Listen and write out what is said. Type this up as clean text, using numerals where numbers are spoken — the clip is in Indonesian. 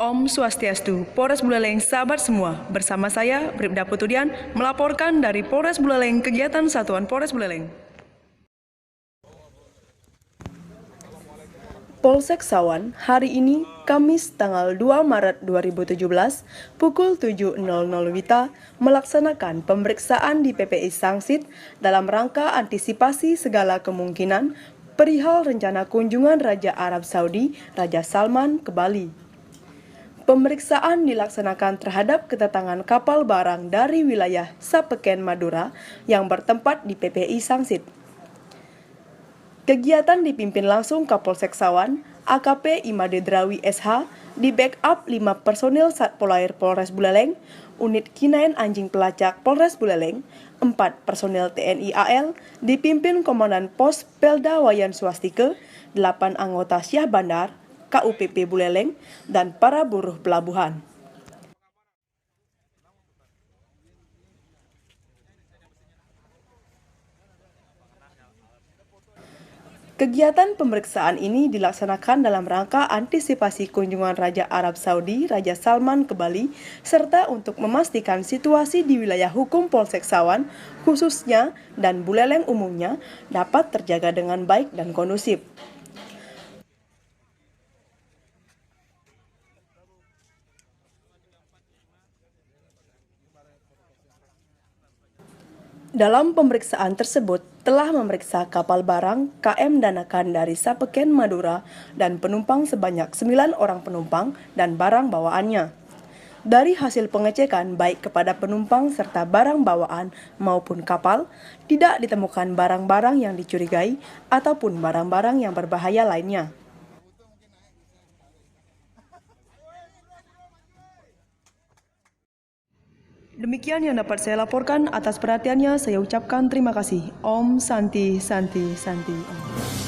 Om Swastiastu, Polres Buleleng, sahabat semua. Bersama saya, Bribda Putudian, melaporkan dari Polres Buleleng, kegiatan Satuan Polres Buleleng. Polsek Sawan, hari ini, Kamis tanggal 2 Maret 2017, pukul 7.00 WITA, melaksanakan pemeriksaan di PPI Sangsit dalam rangka antisipasi segala kemungkinan perihal rencana kunjungan Raja Arab Saudi, Raja Salman, ke Bali. Pemeriksaan dilaksanakan terhadap kedatangan kapal barang dari wilayah Sapeken, Madura yang bertempat di PPI Sangsit. Kegiatan dipimpin langsung Kapolsek Sawan, AKP Imade Drawi SH, di backup 5 personil Satpolair Polres Buleleng, unit K9 Anjing Pelacak Polres Buleleng, 4 personil TNI AL, dipimpin Komandan Pos Pelda Wayan Swastike, 8 anggota Syah Bandar, KUPP Buleleng, dan para buruh pelabuhan. Kegiatan pemeriksaan ini dilaksanakan dalam rangka antisipasi kunjungan Raja Arab Saudi, Raja Salman ke Bali, serta untuk memastikan situasi di wilayah hukum Polsek Sawan, khususnya dan Buleleng umumnya, dapat terjaga dengan baik dan kondusif. Dalam pemeriksaan tersebut, telah memeriksa kapal barang KM Danakan dari Sapeken, Madura, dan penumpang sebanyak 9 orang penumpang dan barang bawaannya. Dari hasil pengecekan baik kepada penumpang serta barang bawaan maupun kapal, tidak ditemukan barang-barang yang dicurigai ataupun barang-barang yang berbahaya lainnya. Demikian yang dapat saya laporkan. Atas perhatiannya saya ucapkan terima kasih. Om Santi Santi Santi Om.